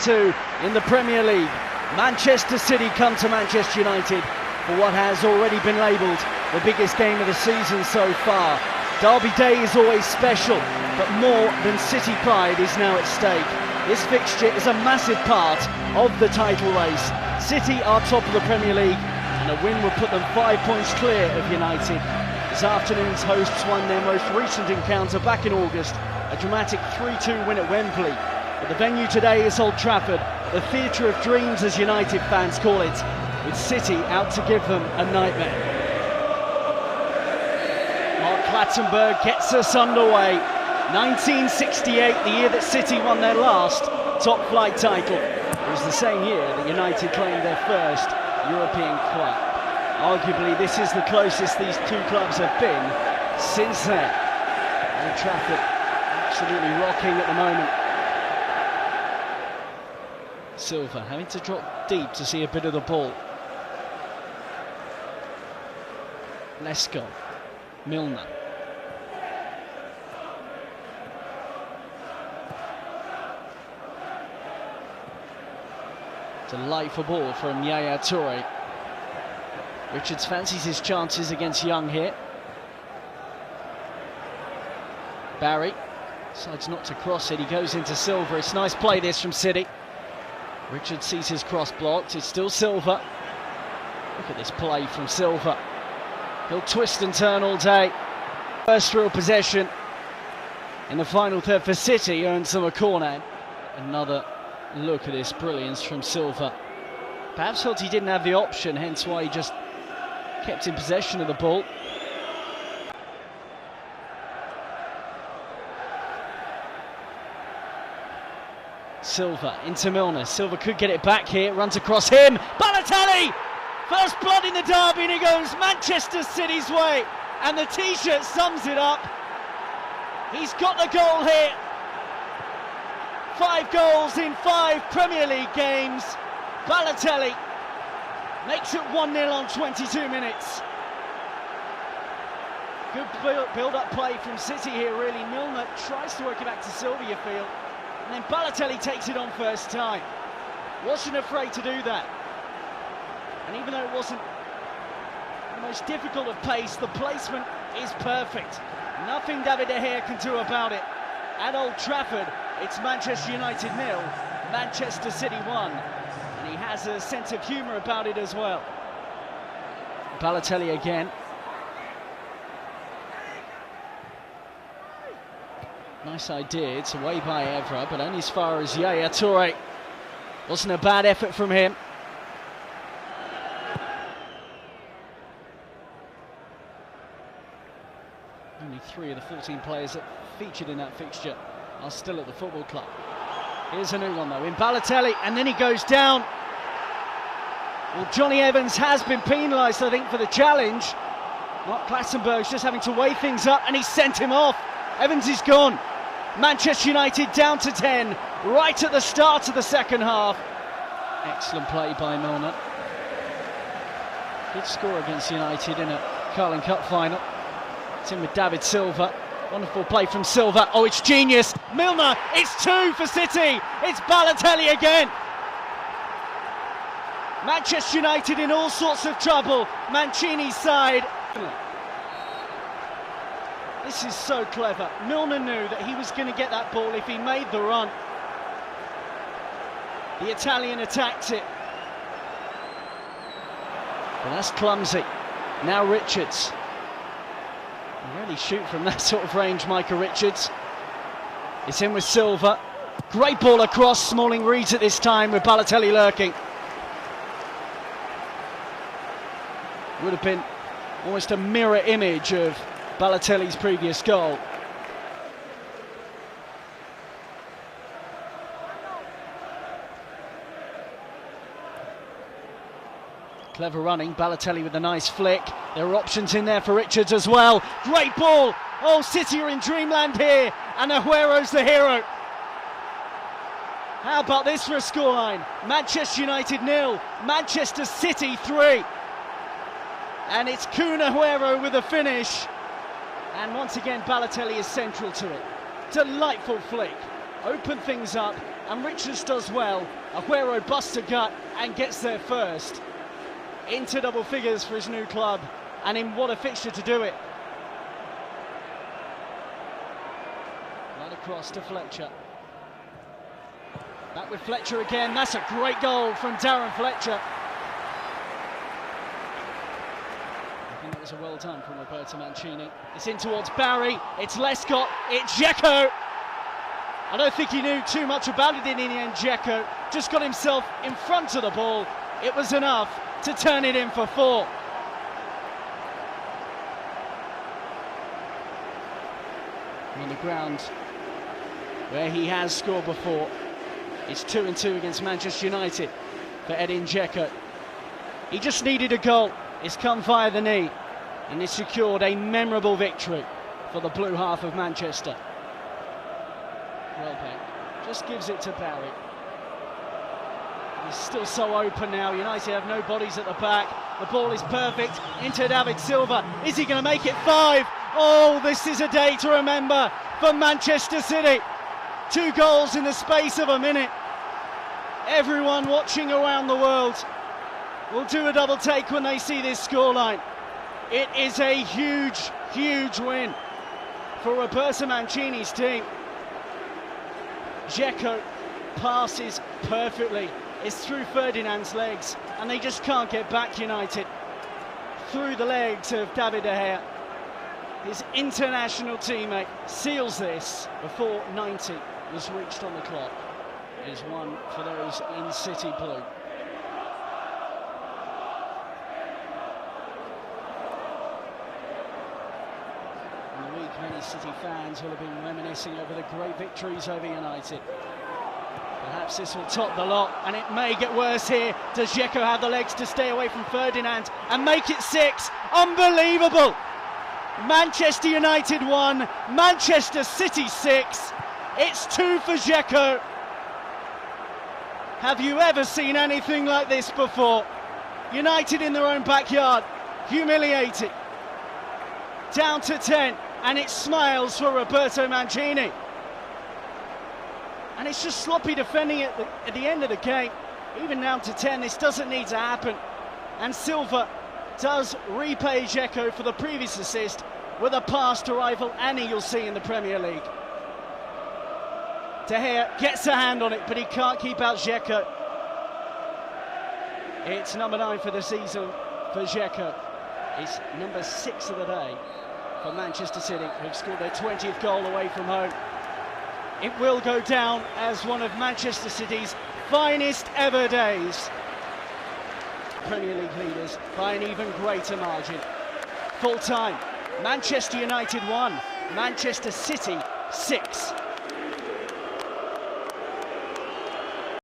2 in the Premier League. Manchester City come to Manchester United for what has already been labelled the biggest game of the season so far. Derby Day is always special, but more than City pride is now at stake. This fixture is a massive part of the title race. City are top of the Premier League, and a win would put them 5 points clear of United. This afternoon's hosts won their most recent encounter back in August, a dramatic 3-2 win at Wembley. But the venue today is Old Trafford, the theatre of dreams as United fans call it, with City out to give them a nightmare. Mark Clattenburg gets us underway. 1968, the year that City won their last top-flight title. It was the same year that United claimed their first European club. Arguably, this is the closest these two clubs have been since then. Old Trafford absolutely rocking at the moment. Silva having to drop deep to see a bit of the ball. Lesko, Milner. Delightful ball from Yaya Toure. Richards fancies his chances against Young here. Barry decides not to cross it, he goes into Silva. It's nice play this from City. Richards sees his cross blocked, it's still Silva. Look at this play from Silva. He'll twist and turn all day. First real possession in the final third for City earns them a corner. Another look at this brilliance from Silva. Perhaps felt he didn't have the option, hence why he just kept in possession of the ball. Silva into Milner. Silva could get it back here, runs across him. Balotelli! First blood in the derby, and he goes Manchester City's way. And the t-shirt sums it up. He's got the goal here. 5 goals in 5 Premier League games. Balotelli makes it 1-0 on 22 minutes. Good build-up play from City here, really. Milner tries to work it back to Silva, you feel. And then Balotelli takes it on first time. Wasn't afraid to do that. And even though it wasn't the most difficult of pace, the placement is perfect. Nothing David De Gea can do about it. At Old Trafford, it's Manchester United 0, Manchester City 1. And he has a sense of humour about it as well. Balotelli again. Nice idea, it's away by Evra, but only as far as Yaya Toure. Wasn't a bad effort from him. Only 3 of the 14 players that featured in that fixture are still at the football club. Here's a new one though, in Balotelli, and then he goes down. Well, Johnny Evans has been penalised, I think, for the challenge. Mark Clattenburg's just having to weigh things up, and he sent him off. Evans is gone. Manchester United down to 10, right at the start of the second half. Excellent play by Milner. Good score against United in a Carling Cup final. It's in with David Silva. Wonderful play from Silva. Oh, it's genius. Milner, it's 2 for City. It's Balotelli again. Manchester United in all sorts of trouble. Mancini's side. This is so clever. Milner knew that he was going to get that ball if he made the run. The Italian attacks it. But that's clumsy. Now Richards. You really shoot from that sort of range, Micah Richards. It's in with Silva. Great ball across. Smalling reads at this time with Balotelli lurking. Would have been almost a mirror image of Balotelli's previous goal. Clever running, Balotelli with a nice flick. There are options in there for Richards as well. Great ball! Oh, City are in dreamland here, and Aguero's the hero. How about this for a scoreline? Manchester United 0, Manchester City 3. And it's Kun Aguero with a finish. And once again, Balotelli is central to it. Delightful flick. Open things up, and Richards does well. Aguero busts a gut and gets there first. Into double figures for his new club, and in what a fixture to do it. Right across to Fletcher. Back with Fletcher again. That's a great goal from Darren Fletcher. I think that was a well done from Roberto Mancini. It's in towards Barry. It's Lescott. It's Dzeko. I don't think he knew too much about it in the end. Dzeko just got himself in front of the ball. It was enough to turn it in for 4. On the ground where he has scored before. It's 2-2 against Manchester United for Edin Dzeko. He just needed a goal. It's come via the knee, and he secured a memorable victory for the blue half of Manchester. Welbeck just gives it to Barry. He's still so open now. United have no bodies at the back. The ball is perfect into David Silva. Is he going to make it 5? Oh, this is a day to remember for Manchester City. 2 goals in the space of a minute. Everyone watching around the world will do a double take when they see this scoreline. It is a huge, huge win for Roberto Mancini's team. Dzeko passes perfectly. It's through Ferdinand's legs, and they just can't get back, United. Through the legs of David De Gea. His international teammate seals this before 90 was reached on the clock. It is one for those in City Blue. In the week, many City fans will have been reminiscing over the great victories over United. Perhaps this will top the lot, and it may get worse here. Does Dzeko have the legs to stay away from Ferdinand and make it 6? Unbelievable! Manchester United 1, Manchester City 6. It's 2 for Dzeko. Have you ever seen anything like this before? United in their own backyard, humiliated. Down to 10, and it smiles for Roberto Mancini. And it's just sloppy defending at the end of the game. Even down to 10, this doesn't need to happen. And Silva does repay Dzeko for the previous assist with a pass to rival Annie, you'll see in the Premier League. De Gea gets a hand on it, but he can't keep out Dzeko. It's number 9 for the season for Dzeko. It's number 6 of the day for Manchester City, who've scored their 20th goal away from home. It will go down as one of Manchester City's finest ever days. Premier League leaders by an even greater margin. Full time, Manchester United 1, Manchester City 6.